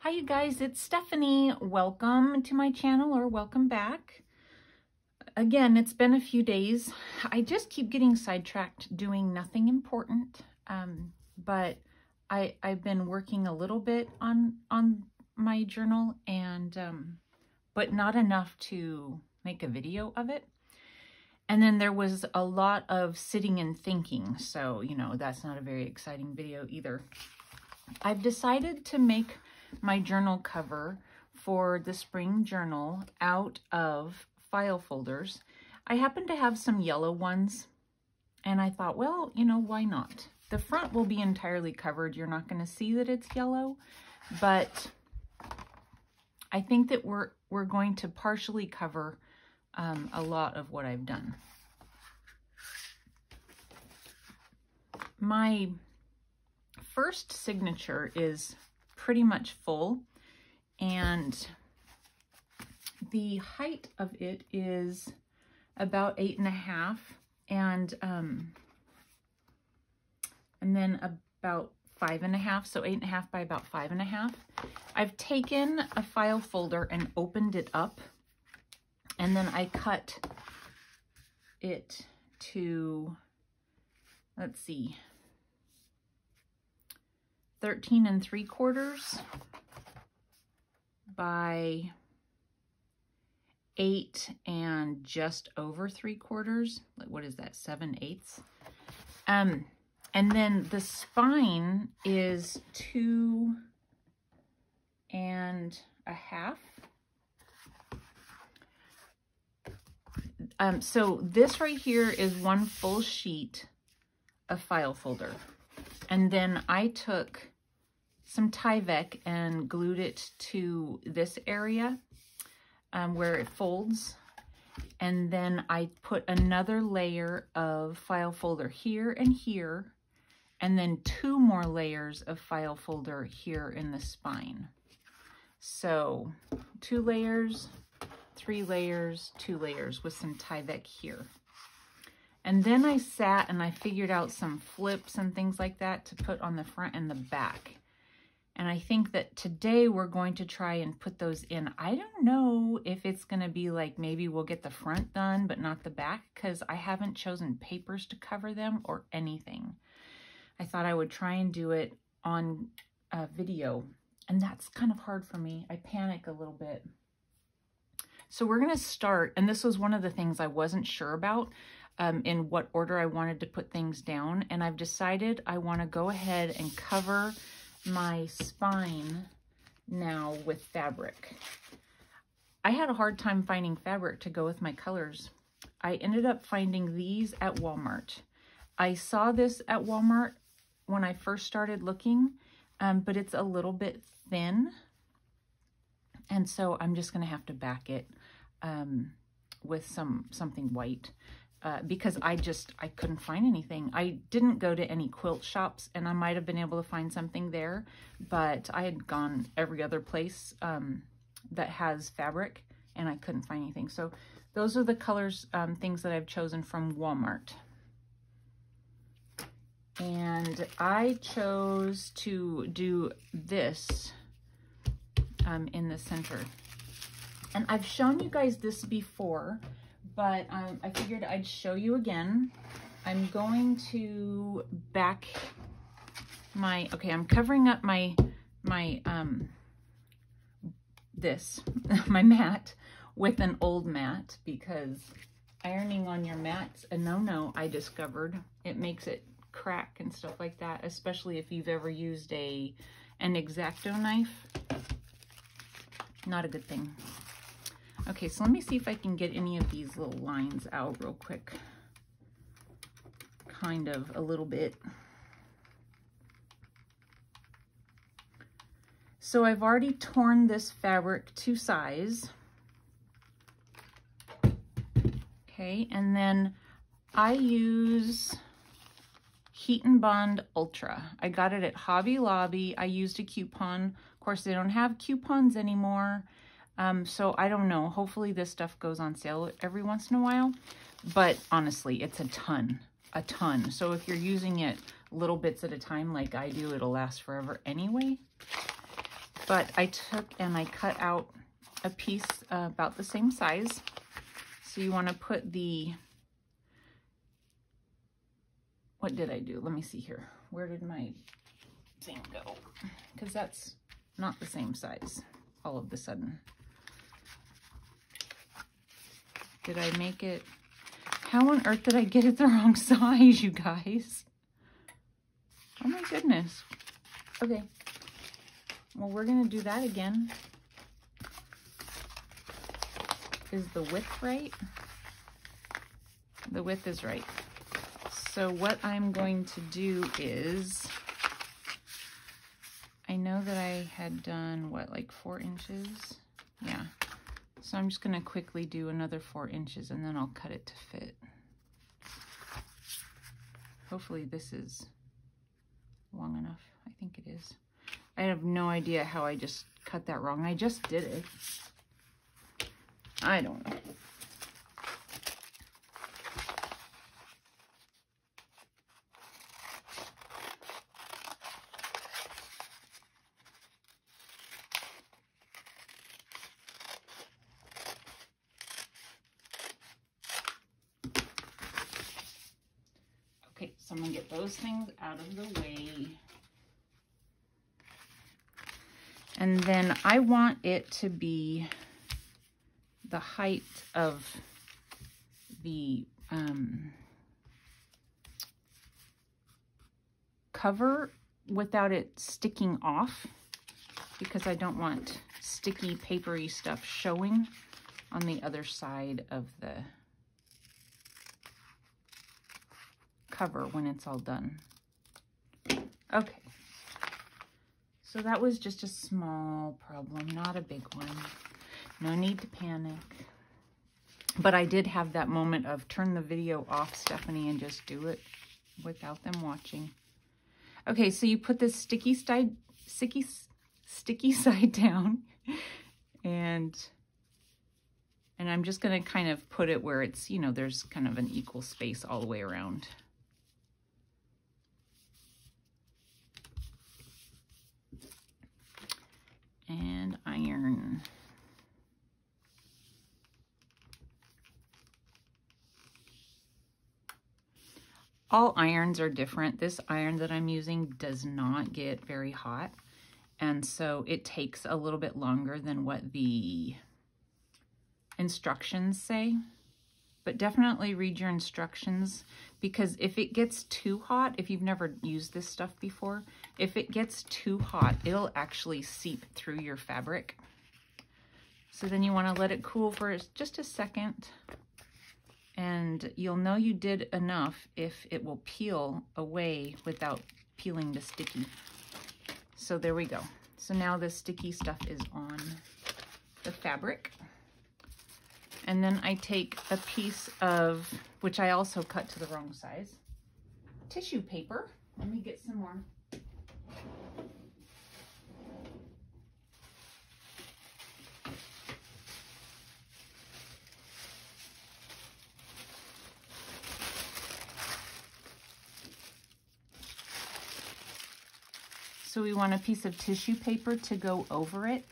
Hi you guys, it's Stephanie. Welcome to my channel, or welcome back. Again, it's been a few days. I just keep getting sidetracked doing nothing important, but I've been working a little bit on my journal, and but not enough to make a video of it. And then there was a lot of sitting and thinking, so you know that's not a very exciting video either. I've decided to make my journal cover for the spring journal out of file folders. I happen to have some yellow ones, and I thought, well, you know, why not? The front will be entirely covered. You're not going to see that it's yellow, but I think that we're going to partially cover a lot of what I've done. My first signature is pretty much full, and the height of it is about 8.5, and then about 5.5, so 8.5 by about 5.5. I've taken a file folder and opened it up, and then I cut it to, let's see, 13 3/4 by 8 and just over 3/4. What is that, 7/8? And then the spine is 2.5. So this right here is one full sheet of file folder. And then I took some Tyvek and glued it to this area where it folds. And then I put another layer of file folder here and here, and then 2 more layers of file folder here in the spine. So 2 layers, 3 layers, 2 layers with some Tyvek here. And then I sat and I figured out some flips and things like that to put on the front and the back. And I think that today we're going to try and put those in. I don't know if it's going to be like, maybe we'll get the front done but not the back, because I haven't chosen papers to cover them or anything. I thought I would try and do it on a video, and that's kind of hard for me. I panic a little bit. So we're going to start, and this was one of the things I wasn't sure about, in what order I wanted to put things down, and I've decided I want to go ahead and cover my spine now with fabric. I had a hard time finding fabric to go with my colors. I ended up finding these at Walmart. I saw this at Walmart when I first started looking, but it's a little bit thin, and so I'm just going to have to back it with something white. Because I couldn't find anything. I didn't go to any quilt shops, and I might have been able to find something there, but I had gone every other place that has fabric, and I couldn't find anything. So those are the colors, things that I've chosen from Walmart. And I chose to do this in the center. And I've shown you guys this before, but I figured I'd show you again. I'm going to back my, okay, I'm covering up my mat with an old mat, because ironing on your mat's a no-no, I discovered. It makes it crack and stuff like that, especially if you've ever used an X-Acto knife. Not a good thing. Okay, so let me see if I can get any of these little lines out real quick. Kind of, a little bit. So I've already torn this fabric to size. Okay, and then I use Heat and Bond Ultra. I got it at Hobby Lobby. I used a coupon. Of course, they don't have coupons anymore. So I don't know. Hopefully this stuff goes on sale every once in a while. But honestly, it's a ton. So if you're using it little bits at a time like I do, it'll last forever anyway. but I took and I cut out a piece about the same size. So you want to put the, what did I do? Let me see here. Where did my thing go? Because that's not the same size all of a sudden. Did I make it? How on earth did I get it the wrong size, you guys? Oh my goodness. Okay. Well, we're going to do that again. Is the width right? The width is right. So what I'm going to do is, I know that I had done, what, like 4 inches? Yeah. So I'm just going to quickly do another 4 inches and then I'll cut it to fit. Hopefully this is long enough. I think it is. I have no idea how I just cut that wrong. I just did it. I don't know. Okay, so I'm gonna get those things out of the way. And then I want it to be the height of the cover without it sticking off, because I don't want sticky papery stuff showing on the other side of the cover when it's all done. Okay, so that was just a small problem, not a big one. No need to panic. But I did have that moment of turn the video off, Stephanie, and just do it without them watching. Okay, so you put this sticky side down, and I'm just going to kind of put it where it's, you know, there's kind of an equal space all the way around. And iron. All irons are different. This iron that I'm using does not get very hot, and so it takes a little bit longer than what the instructions say. But definitely read your instructions, because if it gets too hot, if you've never used this stuff before, if it gets too hot, it'll actually seep through your fabric. So then you want to let it cool for just a second. And you'll know you did enough if it will peel away without peeling the sticky. So there we go. So now the sticky stuff is on the fabric. And then I take a piece of, which I also cut to the wrong size, tissue paper. Let me get some more. So we want a piece of tissue paper to go over it.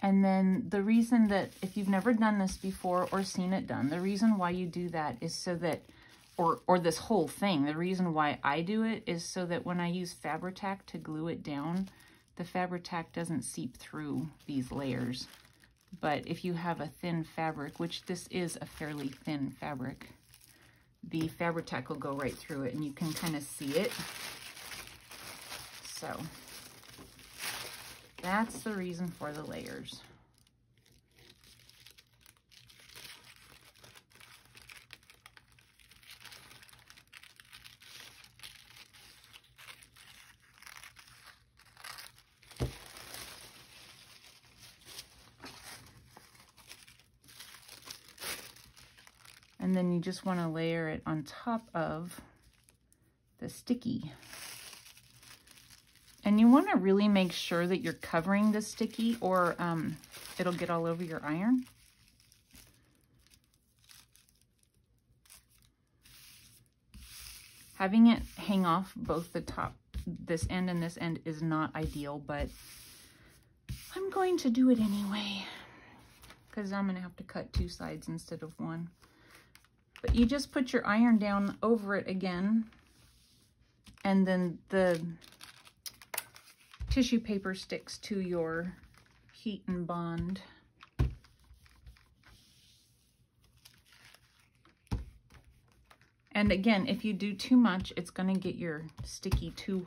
And then the reason that, if you've never done this before or seen it done, the reason why you do that is so that, or this whole thing, the reason why I do it is so that when I use Fabri-Tac to glue it down, the Fabri-Tac doesn't seep through these layers. But if you have a thin fabric, which this is a fairly thin fabric, the Fabri-Tac will go right through it and you can kind of see it. So that's the reason for the layers. And then you just want to layer it on top of the sticky. And you want to really make sure that you're covering the sticky, or it'll get all over your iron. Having it hang off both the top this end and this end is not ideal, but I'm going to do it anyway because I'm going to have to cut 2 sides instead of 1. But you just put your iron down over it again, and then the tissue paper sticks to your heat and bond. And again, if you do too much, it's going to get your sticky too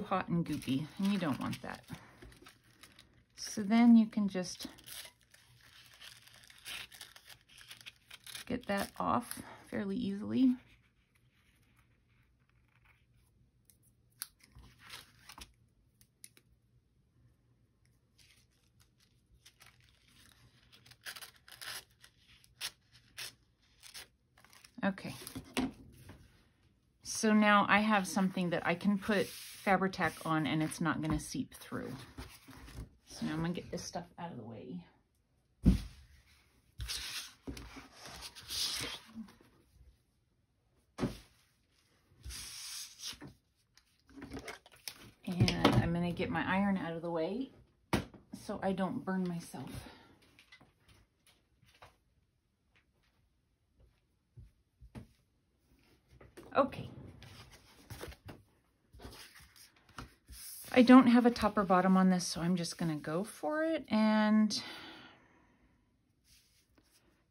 hot and goopy, and you don't want that. So then you can just get that off fairly easily. Okay, so now I have something that I can put Fabri-Tac on and it's not going to seep through. So now I'm going to get this stuff out of the way. And I'm going to get my iron out of the way so I don't burn myself. Okay. I don't have a top or bottom on this, so I'm just going to go for it. And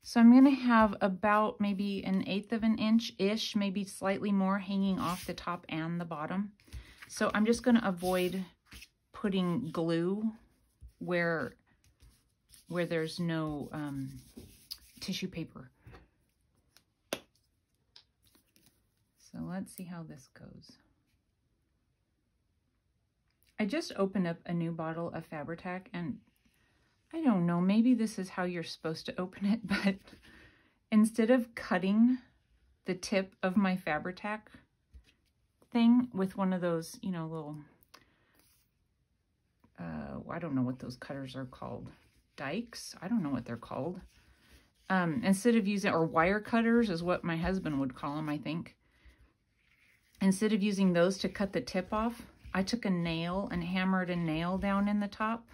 so I'm going to have about maybe 1/8 of an inch-ish, maybe slightly more hanging off the top and the bottom. So I'm just going to avoid putting glue where there's no tissue paper. So let's see how this goes. I just opened up a new bottle of Fabri-Tac, and I don't know, maybe this is how you're supposed to open it, but instead of cutting the tip of my Fabri-Tac thing with one of those, you know, little, I don't know what those cutters are called. Dikes? I don't know what they're called. Instead of using, or wire cutters is what my husband would call them, I think. Instead of using those to cut the tip off, I took a nail and hammered a nail down in the top.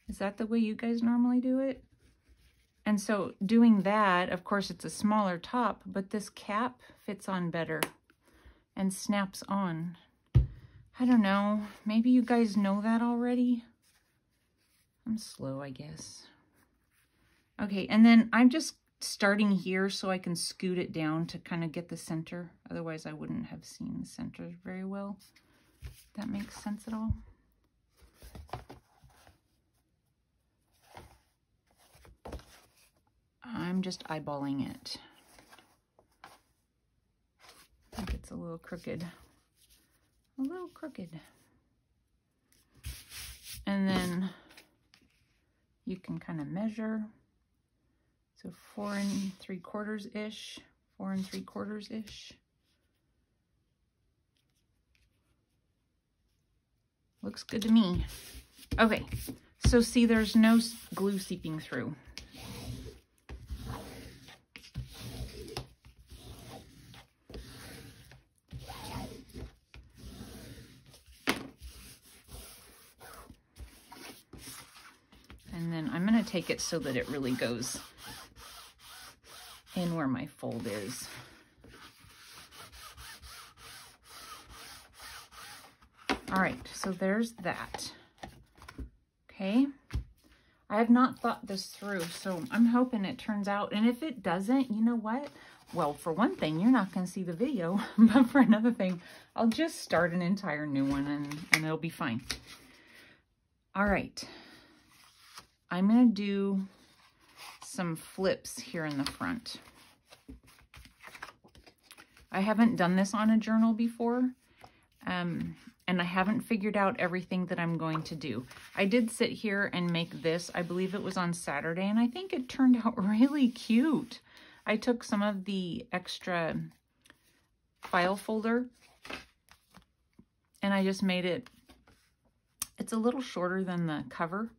Is that the way you guys normally do it? And so doing that, of course, it's a smaller top, but this cap fits on better and snaps on. I don't know. Maybe you guys know that already. I'm slow, I guess. Okay, and then I'm just starting here so I can scoot it down to kind of get the center. Otherwise, I wouldn't have seen the center very well. If that makes sense at all. I'm just eyeballing it. I think it's a little crooked. A little crooked. And then you can kind of measure. So 4 3/4-ish, 4 3/4-ish. Looks good to me. Okay, so see, there's no glue seeping through. And then I'm going to take it so that it really goes in where my fold is. All right, so there's that. Okay, I have not thought this through, so I'm hoping it turns out. And if it doesn't, you know what? Well, for one thing, you're not going to see the video, but for another thing, I'll just start an entire new one and it'll be fine. All right, I'm going to do some flips here in the front. I haven't done this on a journal before, and I haven't figured out everything that I'm going to do. I did sit here and make this, I believe it was on Saturday, and I think it turned out really cute. I took some of the extra file folder, and I just made it, it's a little shorter than the cover,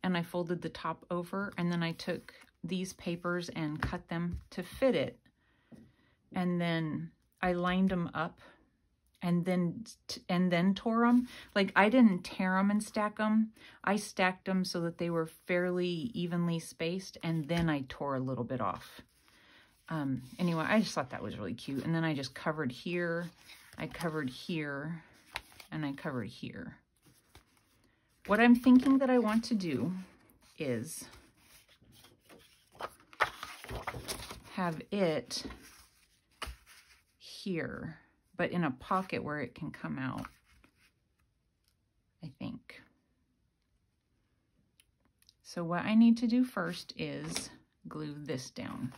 and I folded the top over, and then I took these papers and cut them to fit it. And then I lined them up and then tore them. Like, I didn't tear them and stack them. I stacked them so that they were fairly evenly spaced, and then I tore a little bit off. Anyway, I just thought that was really cute. And then I just covered here, I covered here, and I covered here. What I'm thinking that I want to do is have it here, but in a pocket where it can come out, I think. So what I need to do first is glue this down.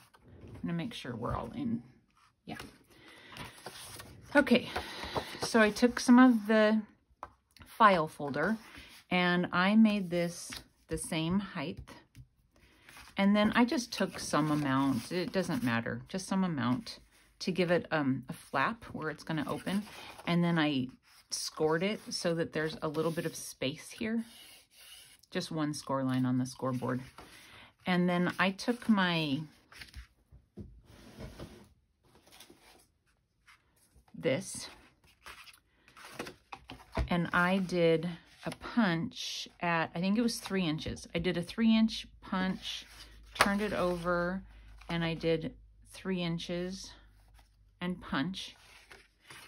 I'm gonna make sure we're all in. Yeah. Okay, so I took some of the file folder and I made this the same height. And then I just took some amount, it doesn't matter, just some amount to give it a flap where it's gonna open. And then I scored it so that there's a little bit of space here. Just one score line on the scoreboard. And then I took my this and I did a punch at, I think it was 3 inches. I did a 3-inch punch, turned it over, and I did 3 inches and punch.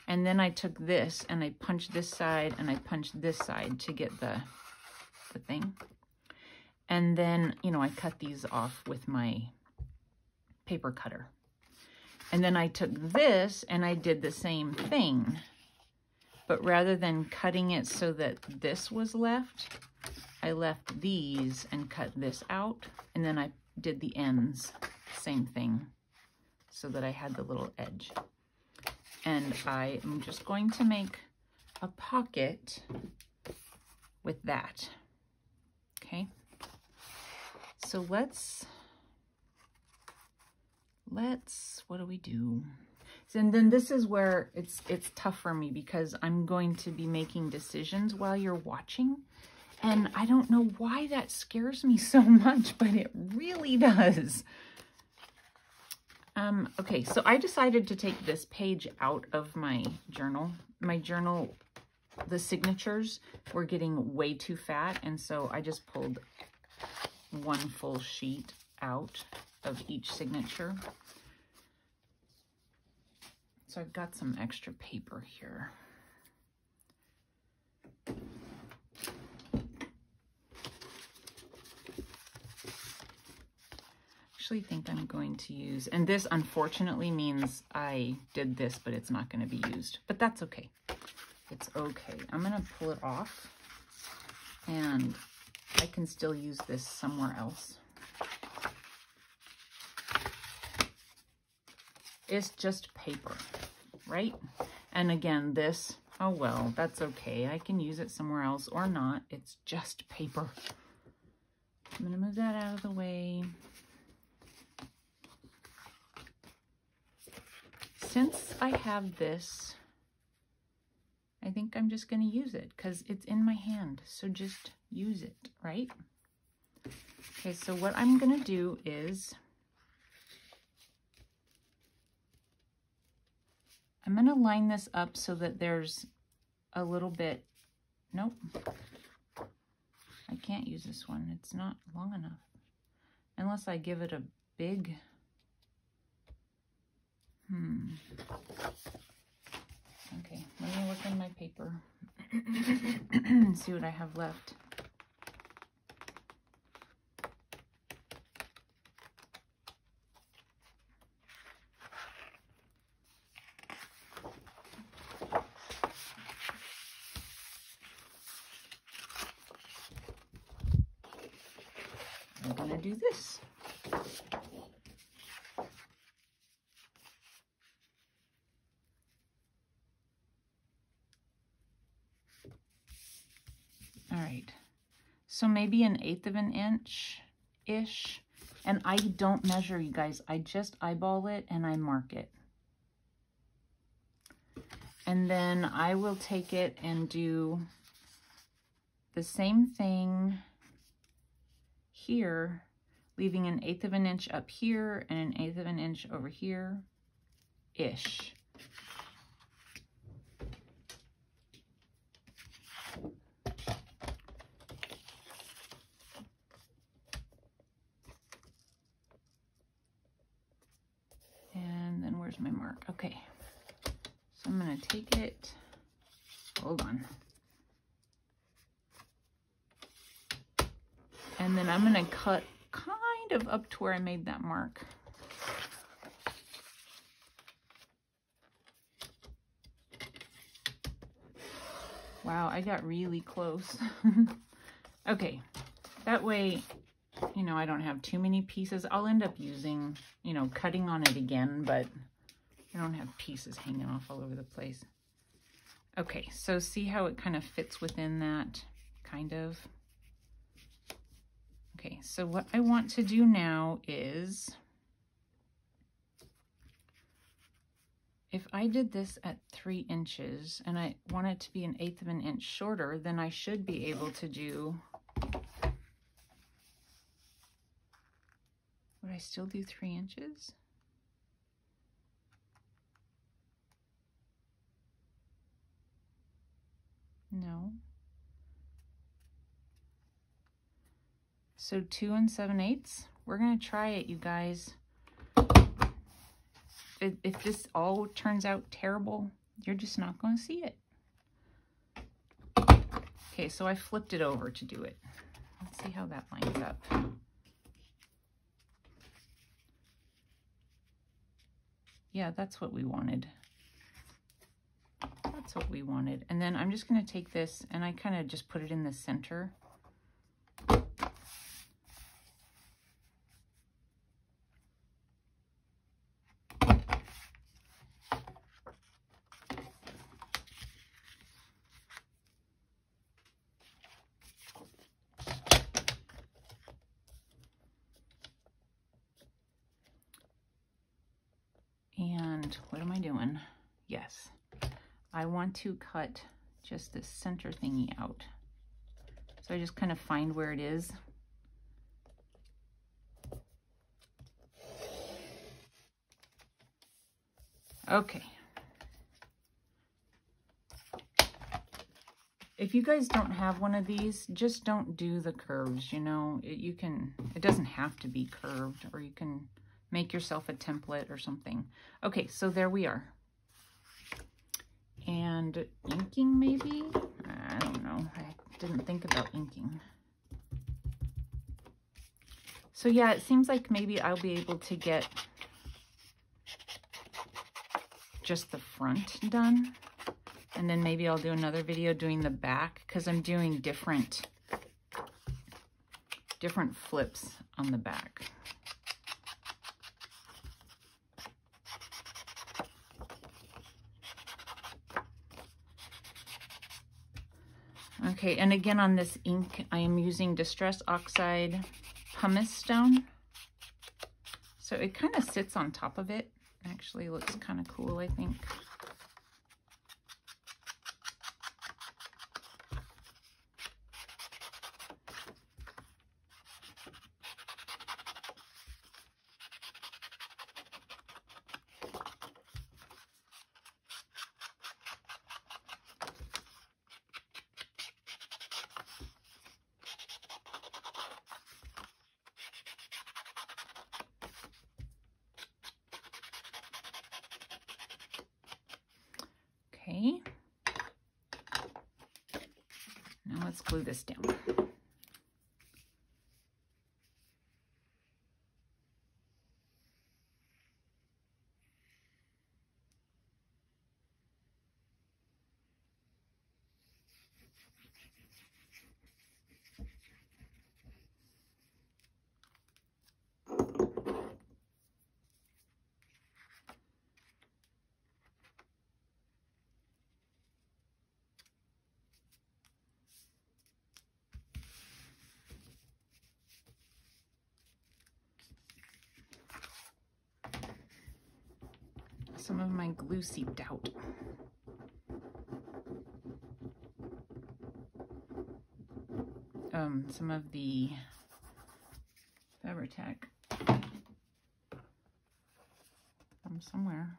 And then I took this and I punched this side and I punched this side to get the thing. And then, you know, I cut these off with my paper cutter. And then I took this and I did the same thing, but rather than cutting it so that this was left, I left these and cut this out. And then I did the ends, same thing, so that I had the little edge. And I am just going to make a pocket with that. Okay. So let's, what do we do? And then this is where it's tough for me because I'm going to be making decisions while you're watching. And I don't know why that scares me so much, but it really does. Okay, so I decided to take this page out of my journal. My journal, the signatures were getting way too fat, and so I just pulled one full sheet out of each signature. So I've got some extra paper here. Actually think I'm going to use, and this unfortunately means I did this, but it's not going to be used, but that's okay. It's okay. I'm going to pull it off and I can still use this somewhere else. It's just paper, right? And again, this, oh well, that's okay. I can use it somewhere else or not. It's just paper. I'm going to move that out of the way. Since I have this, I think I'm just going to use it because it's in my hand. So just use it, right? Okay, so what I'm going to do is I'm going to line this up so that there's a little bit, nope, I can't use this one. It's not long enough unless I give it a big, okay, let me look in my paper and see what I have left. I'm going to do this. All right, so maybe 1/8 of an inch-ish. And I don't measure, you guys. I just eyeball it and I mark it. And then I will take it and do the same thing here, leaving 1/8 of an inch up here and 1/8 of an inch over here-ish. mark. Okay, so I'm gonna take it, hold on. And then I'm gonna cut kind of up to where I made that mark. Wow, I got really close. Okay, that way, you know, I don't have too many pieces. I'll end up using, you know, cutting on it again, but I don't have pieces hanging off all over the place. Okay, so see how it kind of fits within that, kind of. Okay, so what I want to do now is, if I did this at 3 inches and I want it to be 1/8 of an inch shorter, then I should be able to do, would I still do 3 inches? No. So 2 7/8. We're gonna try it, you guys. If this all turns out terrible, you're just not going to see it. Okay, so I flipped it over to do it. Let's see how that lines up. Yeah, that's what we wanted. That's what we wanted. And then I'm just going to take this and I kind of just put it in the center. And what am I doing? Yes, I want to cut just this center thingy out. So I just kind of find where it is. Okay. If you guys don't have one of these, just don't do the curves, you know. It doesn't have to be curved, or you can make yourself a template or something. Okay, so there we are. And inking maybe? I don't know. I didn't think about inking. So yeah, it seems like maybe I'll be able to get just the front done. And then maybe I'll do another video doing the back, because I'm doing different flips on the back. Okay, and again on this ink, I am using Distress Oxide Pumice Stone. So it kind of sits on top of it. Actually looks kind of cool, I think. Okay, now let's glue this down. Some of my glue seeped out. Some of the Fabri-Tac from somewhere.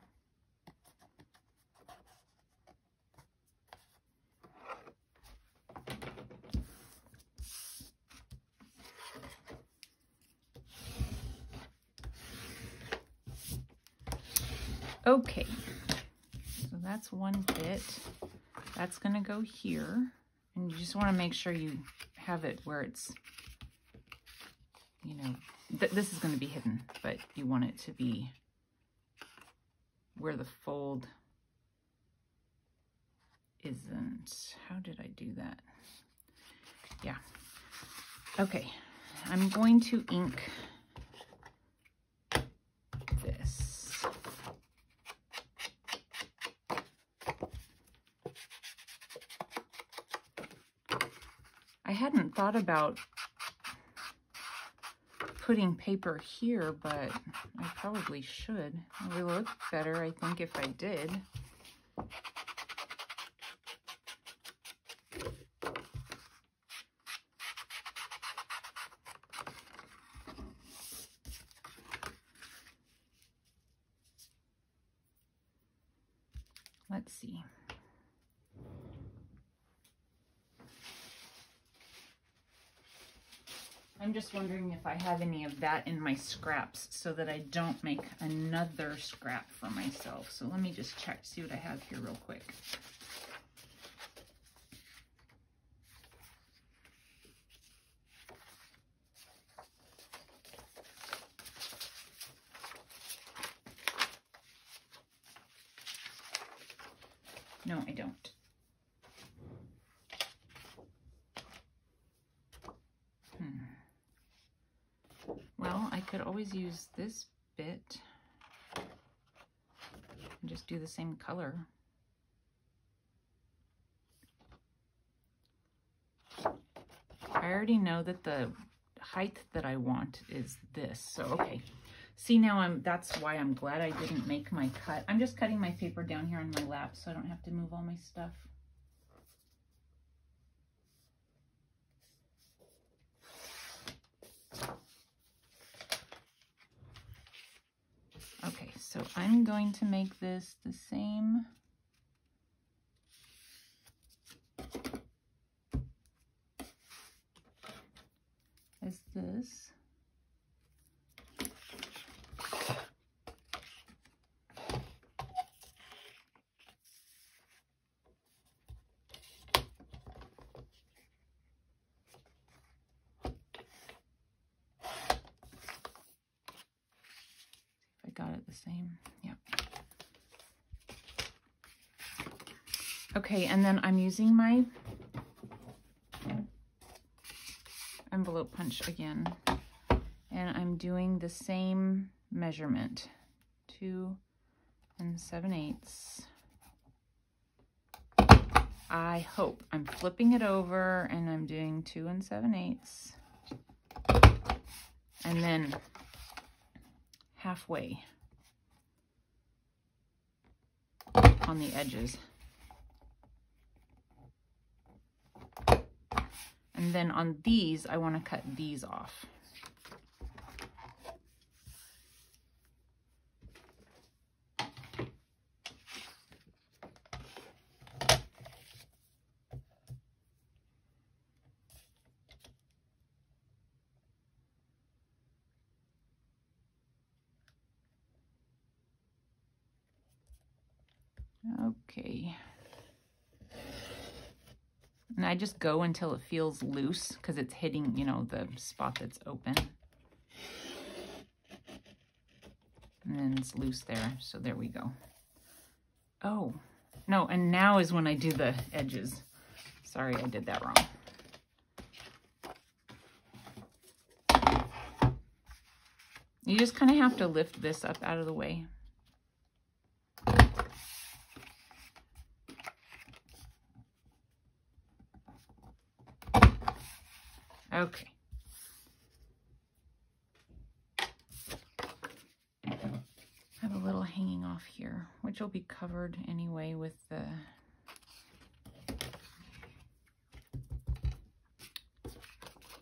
Okay, so that's one bit. That's gonna go here. And you just wanna make sure you have it where it's, you know, this is gonna be hidden, but you want it to be where the fold isn't. How did I do that? Yeah. Okay, I'm going to ink this. I hadn't thought about putting paper here, but I probably should. It would look better, I think, if I did. Let's see. I'm just wondering if I have any of that in my scraps so that I don't make another scrap for myself. So let me just check, see what I have here real quick. No, I don't. Well, I could always use this bit and just do the same color. I already know that the height that I want is this, so okay. See, now that's why I'm glad I didn't make my cut. I'm just cutting my paper down here on my lap so I don't have to move all my stuff. Okay, so I'm going to make this the same as this. Got it the same, yep. Okay, and then I'm using my envelope punch again, and I'm doing the same measurement, 2 7/8. I hope. I'm flipping it over and I'm doing 2 7/8, and then halfway on the edges. And then on these, I want to cut these off. Okay. And I just go until it feels loose because it's hitting, you know, the spot that's open. And then it's loose there, so there we go. Oh, no, and now is when I do the edges. Sorry, I did that wrong. You just kind of have to lift this up out of the way. Okay. I have a little hanging off here, which will be covered anyway with the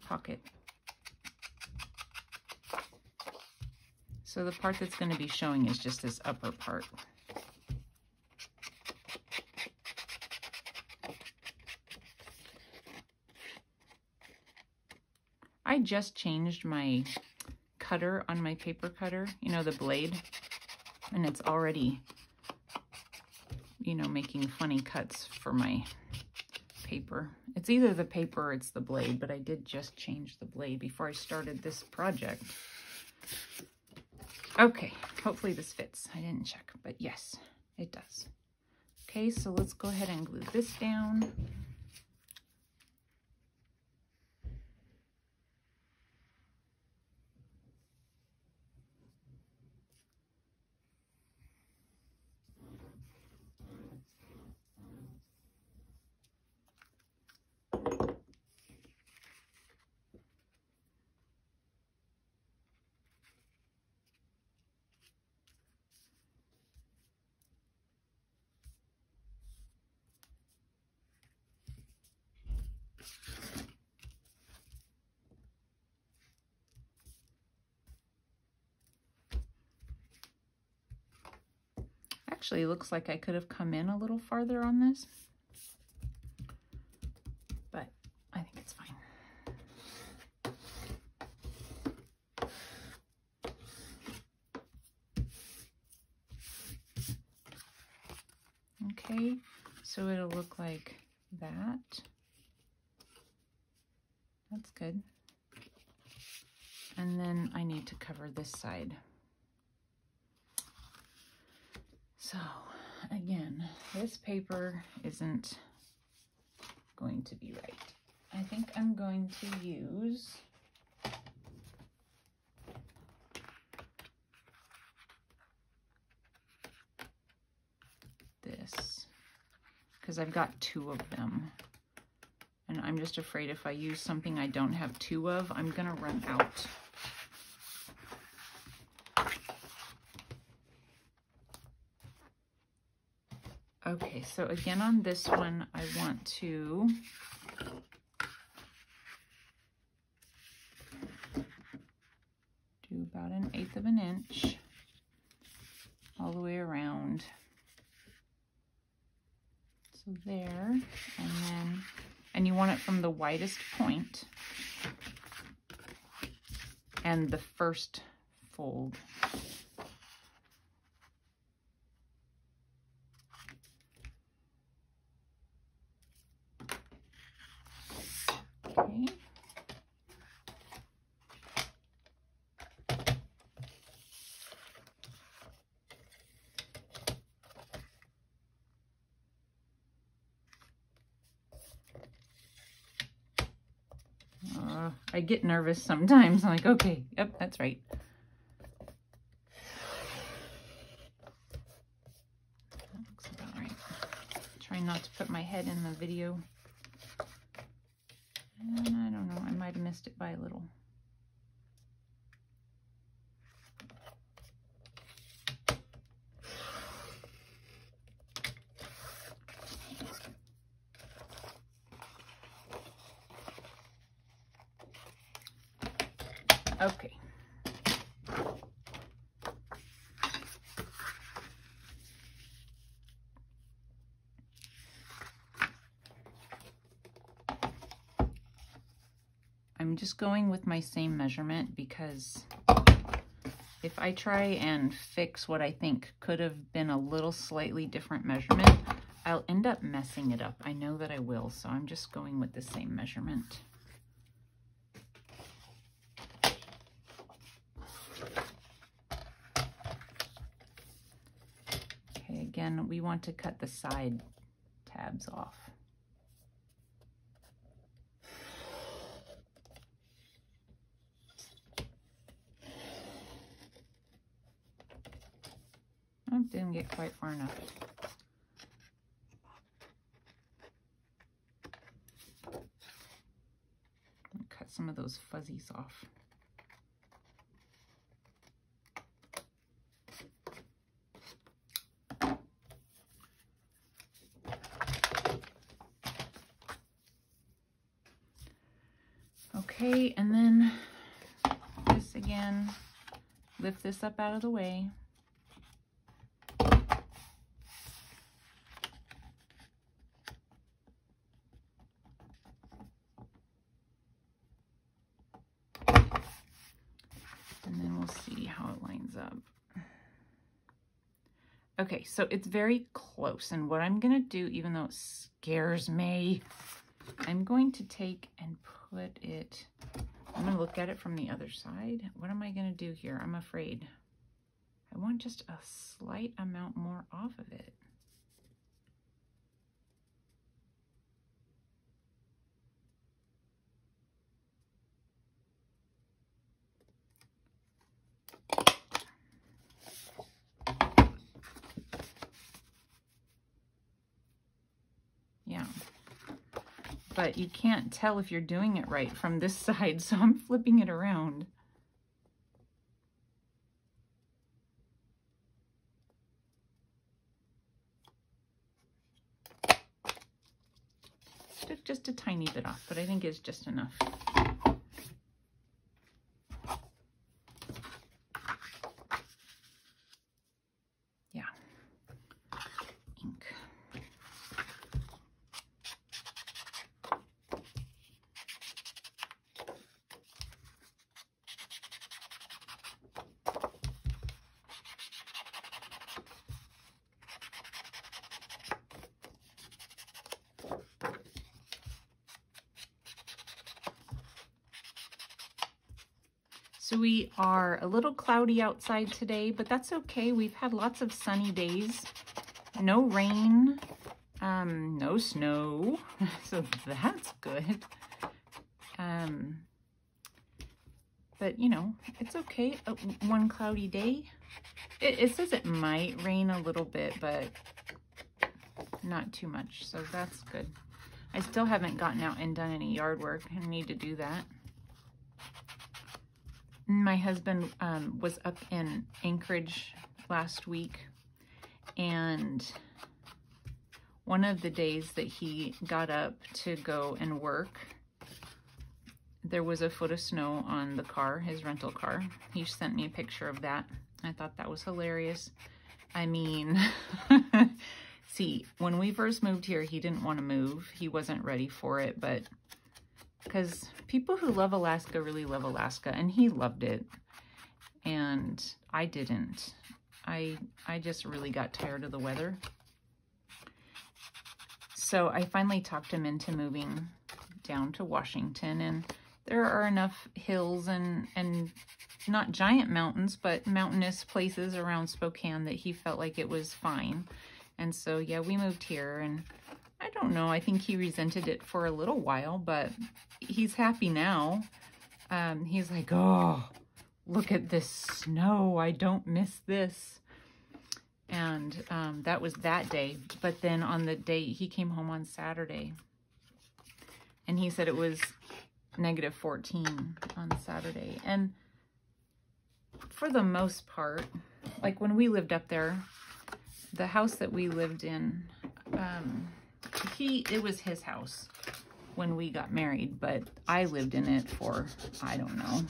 pocket. So the part that's going to be showing is just this upper part. I just changed my cutter on my paper cutter, you know, the blade, and it's already you know, making funny cuts for my paper. It's either the paper or it's the blade, but I did just change the blade before I started this project. Okay, hopefully this fits. I didn't check, but yes, it does. Okay, so let's go ahead and glue this down. Actually, it looks like I could have come in a little farther on this, but I think it's fine. Okay, so it'll look like that. That's good. And then I need to cover this side. So again, this paper isn't going to be right. I think I'm going to use this because I've got 2 of them. And I'm just afraid if I use something I don't have 2 of, I'm gonna run out. Okay, so again on this one, I want to do about 1/8 of an inch all the way around. So there, and then, and you want it from the widest point and the first fold. Okay. I get nervous sometimes. I'm like, okay, yep, that's right. That looks about right. Trying not to put my head in the video. And I don't know, I might have missed it by a little. Okay. I'm just going with my same measurement because if I try and fix what I think could have been a little slightly different measurement, I'll end up messing it up. I know that I will, so I'm just going with the same measurement. Okay, again, we want to cut the side tabs off. Oh, didn't get quite far enough. Cut some of those fuzzies off. Okay, and then this again, lift this up out of the way. And then we'll see how it lines up. Okay, so it's very close. And what I'm going to do, even though it scares me, I'm going to take and put it, I'm going to look at it from the other side. What am I going to do here? I'm afraid. I want just a slight amount more off of it. Yeah. But you can't tell if you're doing it right from this side, so I'm flipping it around. Took just a tiny bit off, but I think it's just enough. Yeah. Ink. So we are a little cloudy outside today, but that's okay. We've had lots of sunny days. No rain, no snow, so that's good. But you know, it's okay. One cloudy day. It says it might rain a little bit, but not too much, so that's good. I still haven't gotten out and done any yard work. I need to do that. My husband was up in Anchorage last week, and one of the days that he got up to go and work, there was a foot of snow on the car, his rental car. He sent me a picture of that. I thought that was hilarious. I mean, see, when we first moved here, he didn't want to move. He wasn't ready for it, but because people who love Alaska really love Alaska, and he loved it, and I didn't. I just really got tired of the weather. So I finally talked him into moving down to Washington, and there are enough hills and not giant mountains, but mountainous places around Spokane that he felt like it was fine. And so, yeah, we moved here, and I don't know, I think he resented it for a little while, but he's happy now. He's like, oh, look at this snow. I don't miss this. And that was that day. But then on the day, he came home on Saturday, and he said it was -14 on Saturday. And for the most part, like when we lived up there, the house that we lived in, it was his house when we got married, but I lived in it for, I don't know,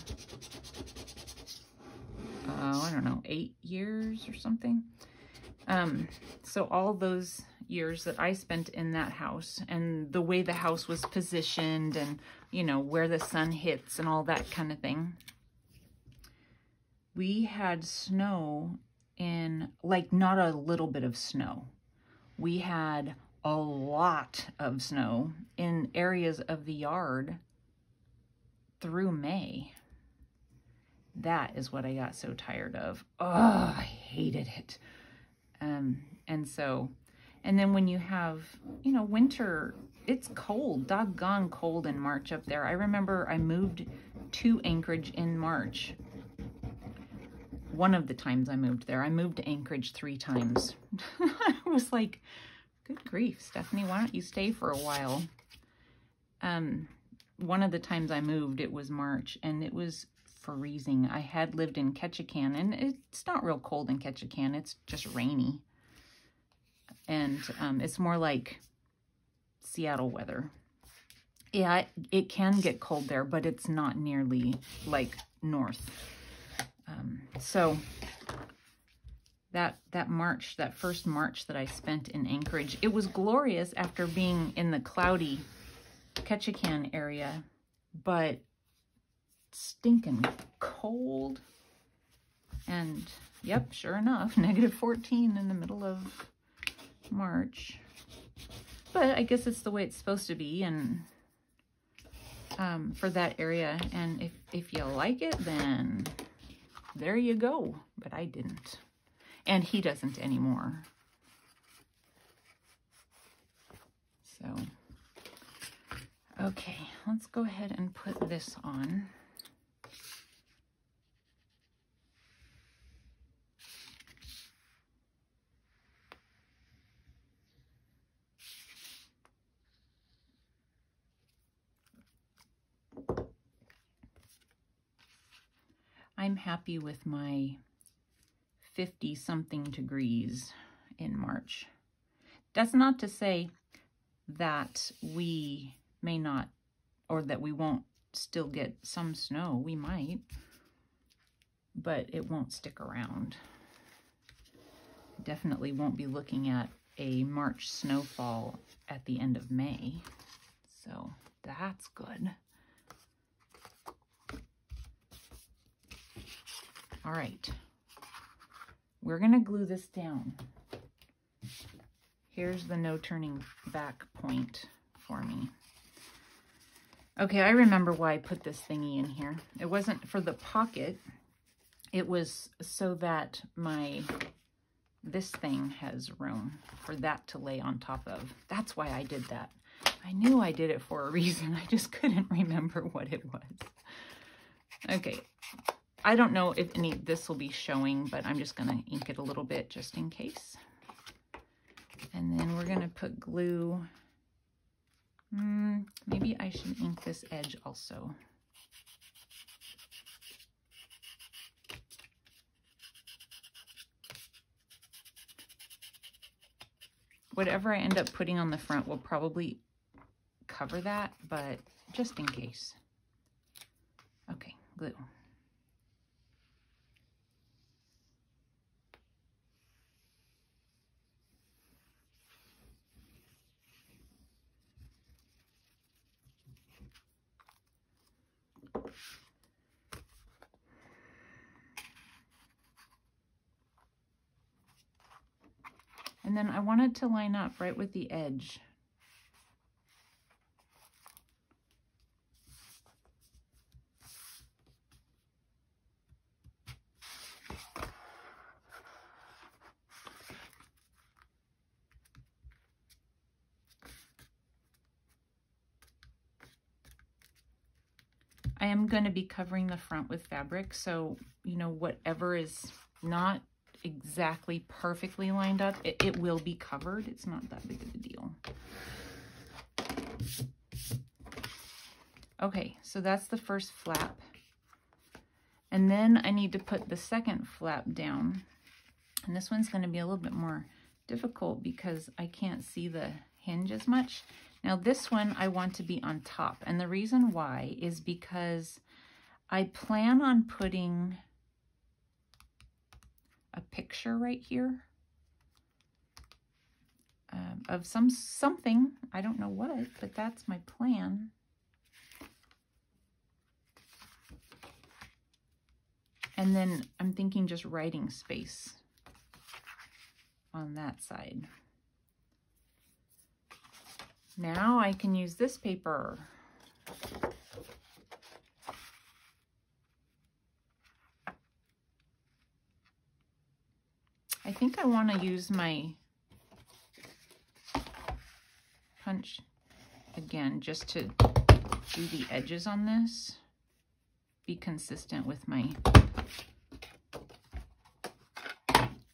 8 years or something. So all those years that I spent in that house, and the way the house was positioned, and, you know, where the sun hits and all that kind of thing, we had snow in, like, not a little bit of snow. We had a lot of snow in areas of the yard through May. That is what I got so tired of. Oh, I hated it. And then when you have, you know, winter, it's cold, doggone cold in March up there. I remember I moved to Anchorage in March. One of the times I moved there, I moved to Anchorage 3 times. I was like, good grief, Stephanie, why don't you stay for a while? One of the times I moved, it was March, and it was freezing. I had lived in Ketchikan, and it's not real cold in Ketchikan. It's just rainy. And it's more like Seattle weather. Yeah, it can get cold there, but it's not nearly like north. So that March, that first March that I spent in Anchorage, it was glorious after being in the cloudy Ketchikan area, but stinking cold. And Yep, sure enough, -14 in the middle of March. But I guess it's the way it's supposed to be, and for that area. And if you like it, then there you go. But I didn't. And he doesn't anymore. So, okay, let's go ahead and put this on. I'm happy with my 50-something degrees in March. That's not to say that we may not, or that we won't still get some snow. We might, but it won't stick around. Definitely won't be looking at a March snowfall at the end of May. So that's good. All right, we're gonna glue this down. Here's the no turning back point for me. Okay, I remember why I put this thingy in here. It wasn't for the pocket. It was so that this thing has room for that to lay on top of. That's why I did that. I knew I did it for a reason. I just couldn't remember what it was. Okay. I don't know if any of this will be showing, but I'm just going to ink it a little bit just in case. And then we're going to put glue. Maybe I should ink this edge also. Whatever I end up putting on the front will probably cover that, but just in case. Okay, glue. And then I want it to line up right with the edge. I am going to be covering the front with fabric, so, you know, whatever is not exactly perfectly lined up, it will be covered. It's not that big of a deal. Okay, so that's the first flap. And then I need to put the second flap down. And this one's going to be a little bit more difficult because I can't see the hinge as much. Now this one I want to be on top, and the reason why is because I plan on putting a picture right here of something. I don't know what, but that's my plan. And then I'm thinking just writing space on that side. Now I can use this paper. I think I want to use my punch again just to do the edges on this. Be consistent with my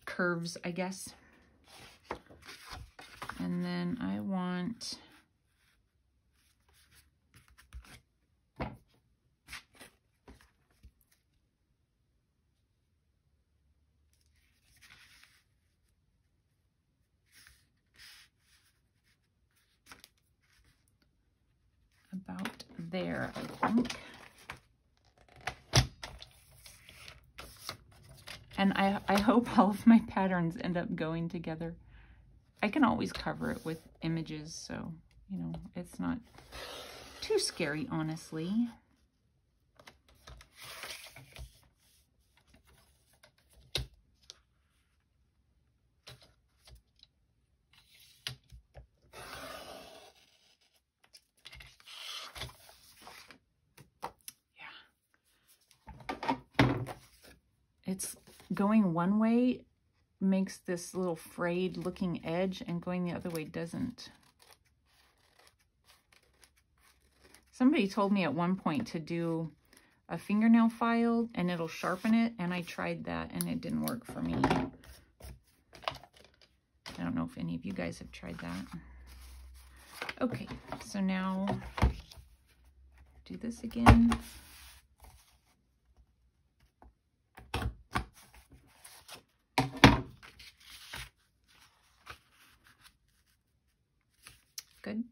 curves, I guess. And then I want about there, I think. And I hope all of my patterns end up going together. I can always cover it with images, so, you know, it's not too scary, honestly. it's going one way makes this little frayed looking edge, and going the other way doesn't. Somebody told me at one point to do a fingernail file and it'll sharpen it, and I tried that and it didn't work for me. I don't know if any of you guys have tried that. Okay, so now do this again. Good.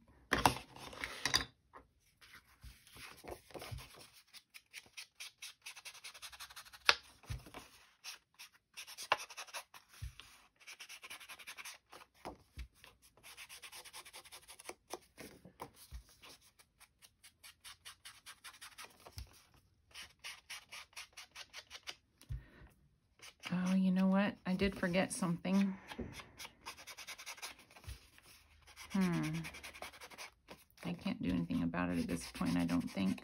Oh, you know what? I did forget something. I can't do anything about it at this point, I don't think.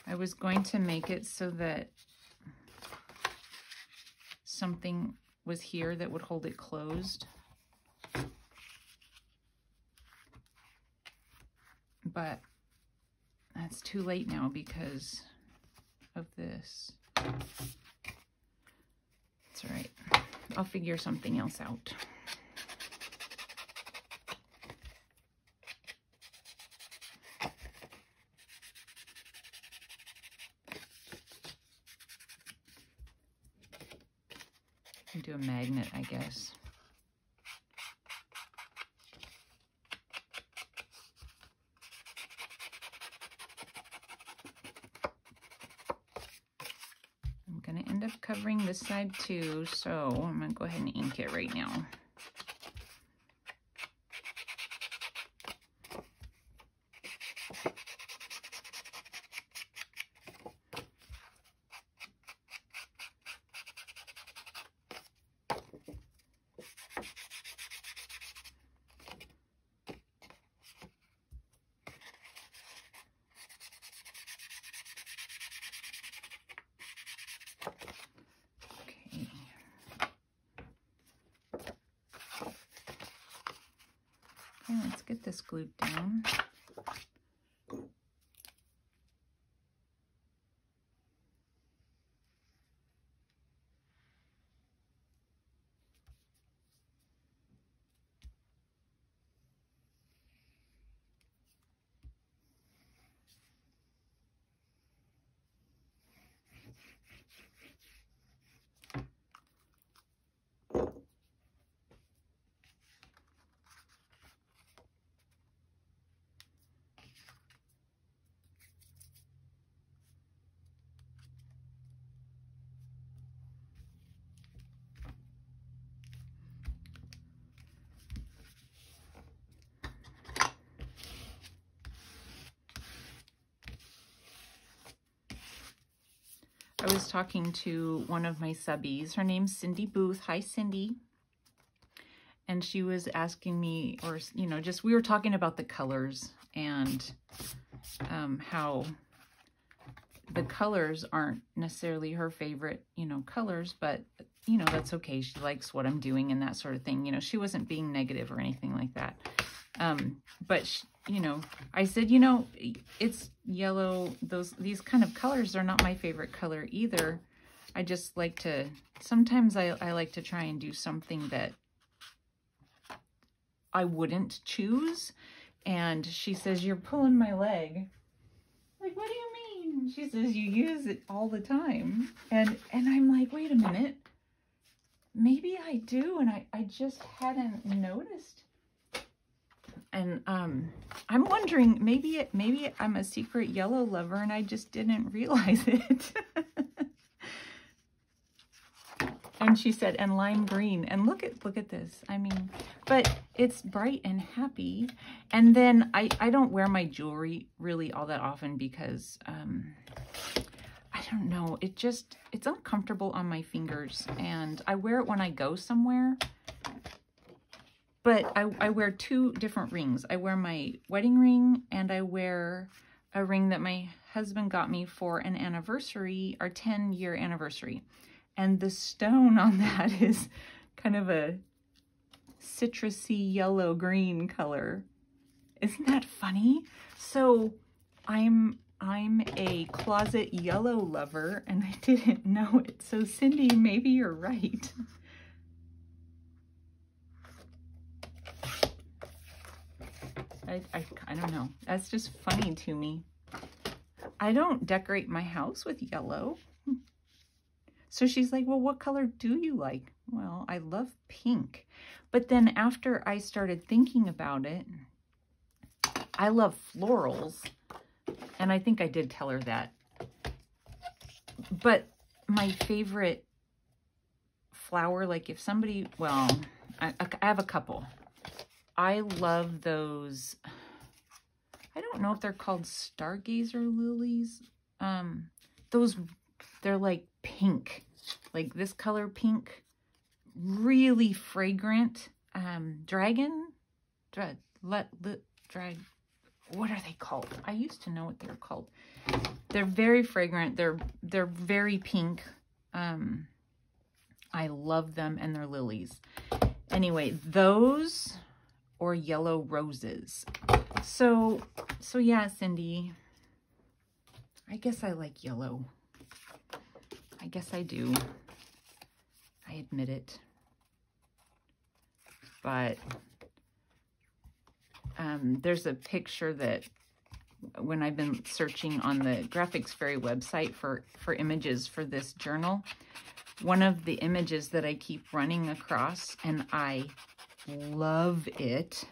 I was going to make it so that something was here that would hold it closed. But that's too late now because of this. It's all right. I'll figure something else out. And do a magnet, I guess. I'm going to end up covering this side too, so I'm going to go ahead and ink it right now. Okay, let's get this glued down. I was talking to one of my subbies. Her name's Cindy Booth. Hi, Cindy. And she was asking me, or, you know, just, we were talking about the colors and how the colors aren't necessarily her favorite, you know, colors, but, you know, that's okay. She likes what I'm doing and that sort of thing. You know, she wasn't being negative or anything like that. But she, you know, I said, you know, it's yellow. These kind of colors are not my favorite color either. I just like to, sometimes I like to try and do something that I wouldn't choose. And she says, you're pulling my leg. Like, what do you mean? She says, you use it all the time. And I'm like, wait a minute. Maybe I do. And I just hadn't noticed. And I'm wondering, maybe I'm a secret yellow lover and I just didn't realize it. And she said, and lime green. And look at this. I mean, but it's bright and happy. And then I don't wear my jewelry really all that often because I don't know. It's uncomfortable on my fingers. And I wear it when I go somewhere. But I wear 2 different rings. I wear my wedding ring, and I wear a ring that my husband got me for an anniversary, our 10-year anniversary. And the stone on that is kind of a citrusy yellow-green color. Isn't that funny? So I'm a closet yellow lover, and I didn't know it. So Cindy, maybe you're right. I don't know. That's just funny to me. I don't decorate my house with yellow. So she's like, well, what color do you like? Well, I love pink. But then after I started thinking about it, I love florals. And I think I did tell her that. But my favorite flower, like if somebody, well, I have a couple. I love those, I don't know if they're called stargazer lilies. They're like pink, like this color pink, really fragrant. Dragon, what are they called? I used to know what they're called. They're very fragrant. They're very pink. I love them, and they're lilies. Anyway, those or yellow roses. So yeah, Cindy, I guess I like yellow. I guess I do. I admit it. But there's a picture that when I've been searching on the Graphics Fairy website for images for this journal, one of the images that I keep running across, and I love it,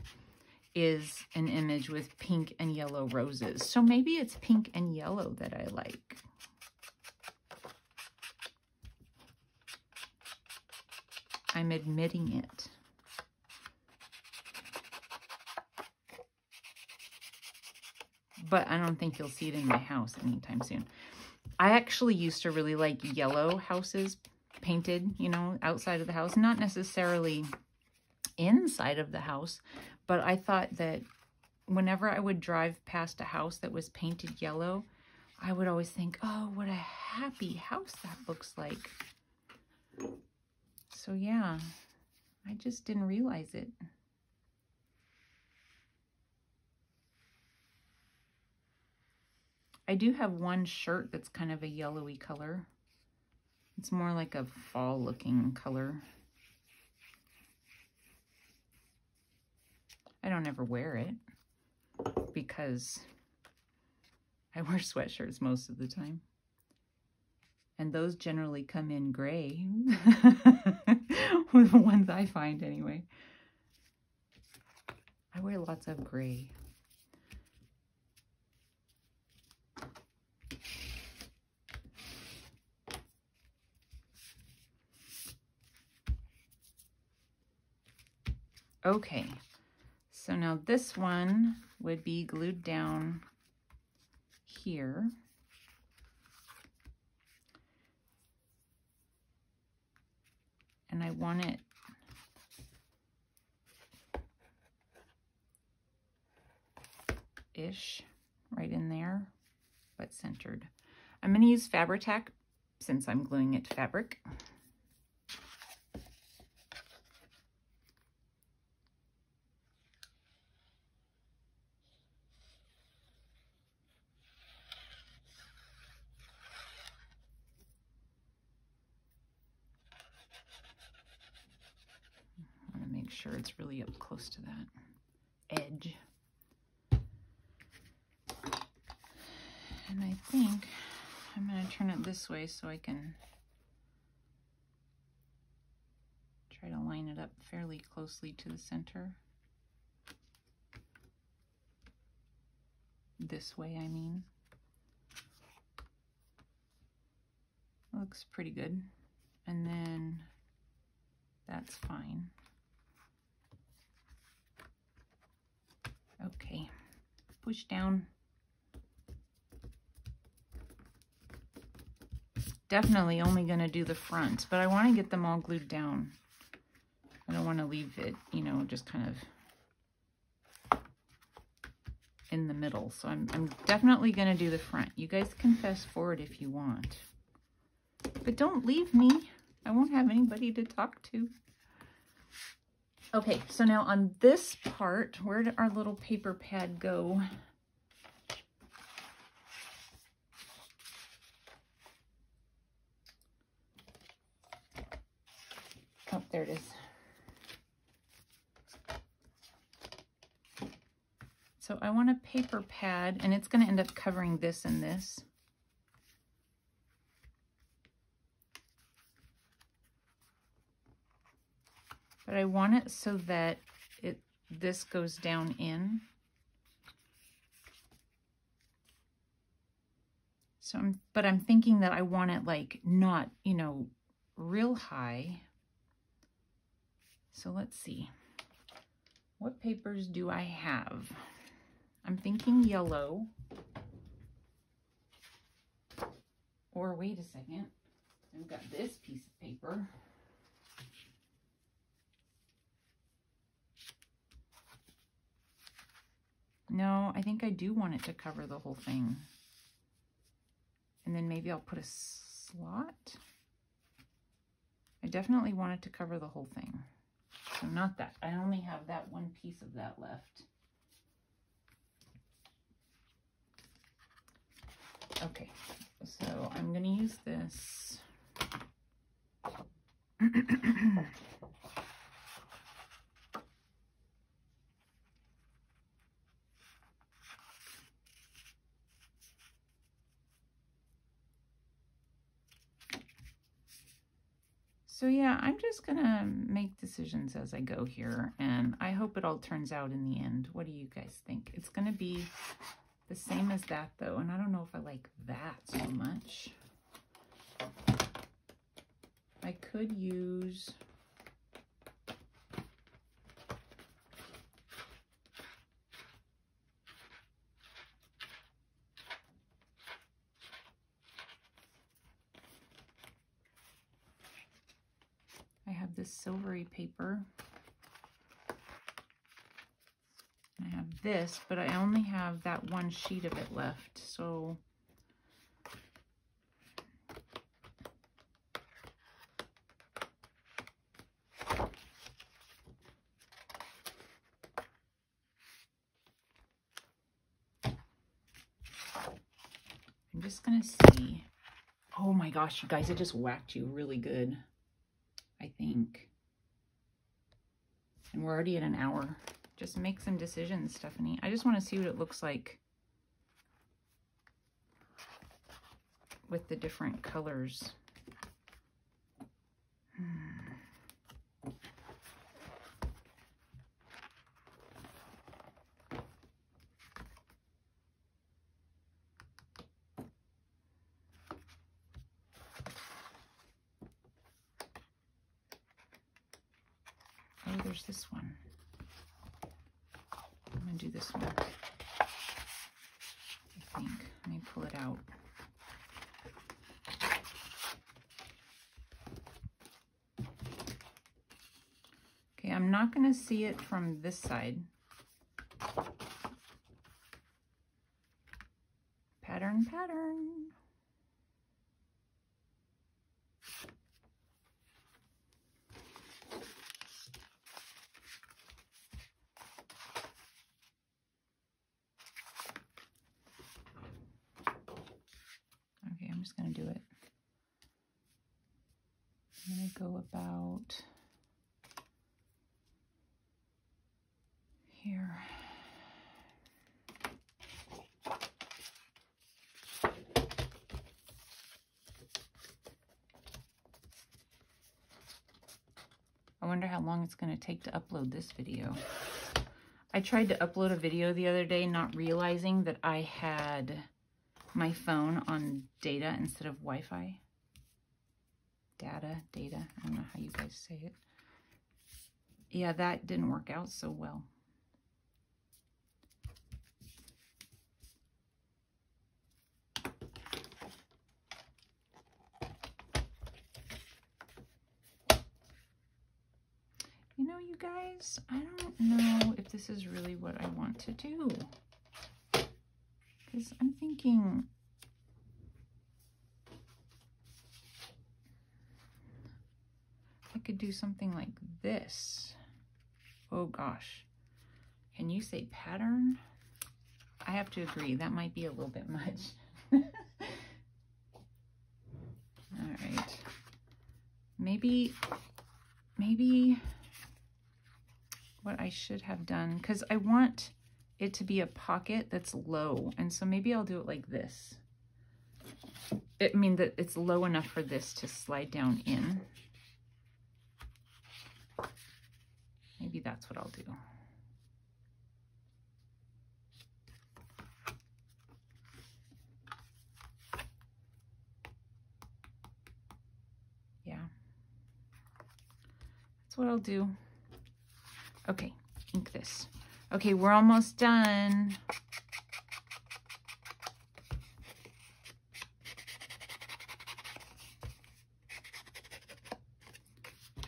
is an image with pink and yellow roses. So maybe it's pink and yellow that I like. I'm admitting it. But I don't think you'll see it in my house anytime soon. I actually used to really like yellow houses painted, you know, outside of the house. Not necessarily inside of the house, but I thought that whenever I would drive past a house that was painted yellow, I would always think, oh, what a happy house that looks like. So yeah, I just didn't realize it. I do have one shirt that's kind of a yellowy color. It's more like a fall looking color. I don't ever wear it because I wear sweatshirts most of the time. And those generally come in gray. With the ones I find anyway. I wear lots of gray. Okay, so now this one would be glued down here. And I want it ish right in there, but centered. I'm going to use Fabri-Tac since I'm gluing it to fabric. Make sure it's really up close to that edge. And I think I'm going to turn it this way so I can try to line it up fairly closely to the center. This way, I mean. Looks pretty good. And then that's fine. Okay, push down. Definitely only going to do the front, but I want to get them all glued down. I don't want to leave it, you know, just kind of in the middle. So I'm definitely going to do the front. You guys can fast forward if you want. But don't leave me. I won't have anybody to talk to. Okay, so now on this part, where did our little paper pad go? Oh, there it is. So I want a paper pad, and it's going to end up covering this and this. But I want it so that this goes down in. So I'm thinking that I want it like not, you know, real high. So let's see. What papers do I have? I'm thinking yellow. Or wait a second. I've got this piece of paper. No, I think I do want it to cover the whole thing. And then maybe I'll put a slot. I definitely want it to cover the whole thing. So not that. I only have that one piece of that left. Okay, so I'm going to use this. So yeah, I'm just going to make decisions as I go here, and I hope it all turns out in the end. What do you guys think? It's going to be the same as that though, and I don't know if I like that so much. I could use I have this silvery paper. I have this, but I only have that one sheet of it left, so I'm just gonna see. Oh my gosh, you guys, it just whacked you really good, I think. And we're already at an hour. Just make some decisions, Stephanie. I just want to see what it looks like with the different colors. Oh, there's this one. I'm going to do this one, I think. Let me pull it out. Okay, I'm not going to see it from this side. Pattern, pattern. Okay, I'm just going to do it. I'm going to go about here. I wonder how long it's going to take to upload this video. I tried to upload a video the other day, not realizing that I had my phone on data instead of Wi-Fi. Data. I don't know how you guys say it. Yeah, that didn't work out so well. You you guys. I don't know if this is really what I want to do. Because I'm thinking, I could do something like this. Oh gosh. Can you say pattern? I have to agree, that might be a little bit much. All right. Maybe what I should have done, because I want it to be a pocket that's low, and so maybe I'll do it like this. I mean that it's low enough for this to slide down in. Maybe that's what I'll do. Yeah, that's what I'll do. Okay, ink this. Okay, we're almost done.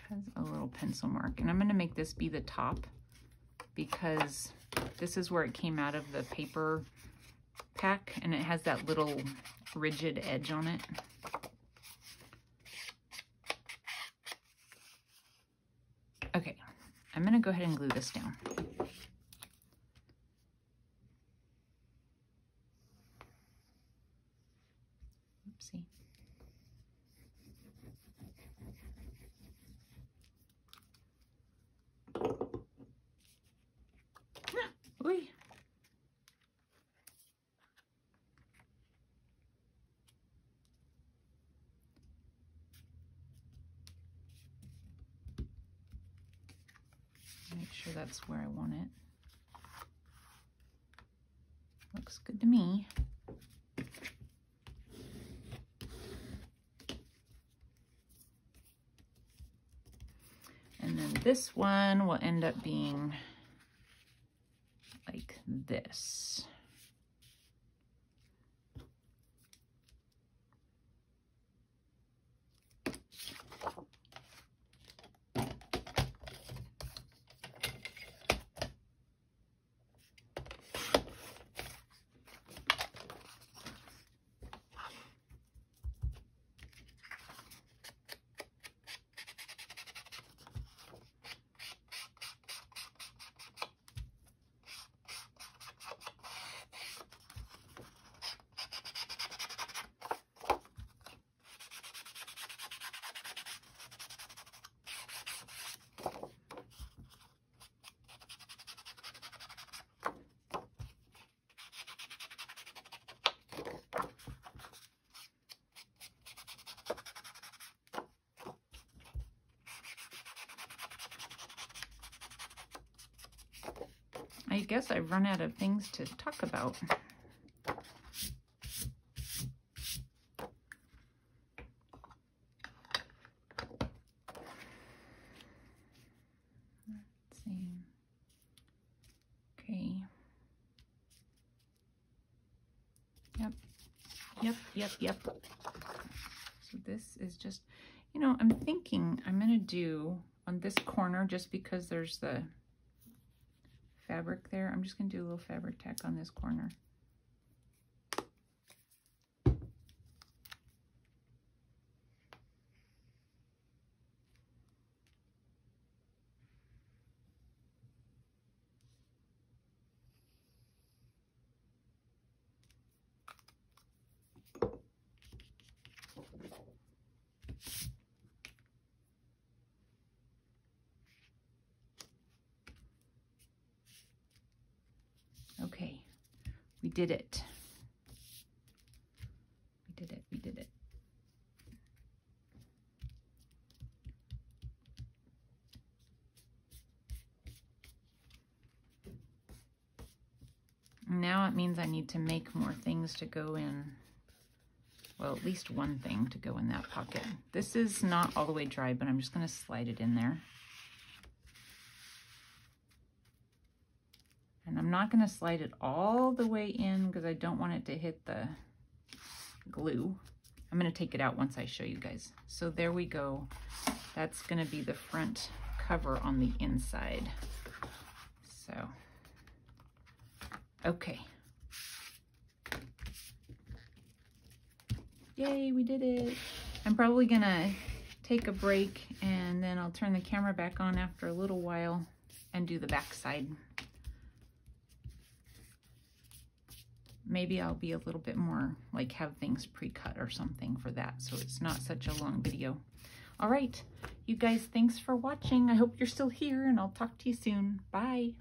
Has a little pencil mark, and I'm going to make this be the top because this is where it came out of the paper pack, and it has that little rigid edge on it. Okay, I'm going to go ahead and glue this down. Oopsie. Ooh. Make sure that's where I want it. Looks good to me. And then this one will end up being like this. I guess I've run out of things to talk about. Let's see. Okay. Yep. So this is just, you know, I'm thinking I'm going to do on this corner, just because there's the fabric there, I'm just going to do a little fabric tack on this corner. Okay, we did it. We did it. Now it means I need to make more things to go in. Well, at least one thing to go in that pocket. This is not all the way dry, but I'm just going to slide it in there. And I'm not going to slide it all the way in because I don't want it to hit the glue. I'm going to take it out once I show you guys. So there we go. That's going to be the front cover on the inside. So, okay. Yay, we did it. I'm probably gonna take a break and then I'll turn the camera back on after a little while and do the back side. Maybe I'll be a little bit more, like have things pre-cut or something for that, so it's not such a long video. All right, you guys, thanks for watching. I hope you're still here and I'll talk to you soon. Bye.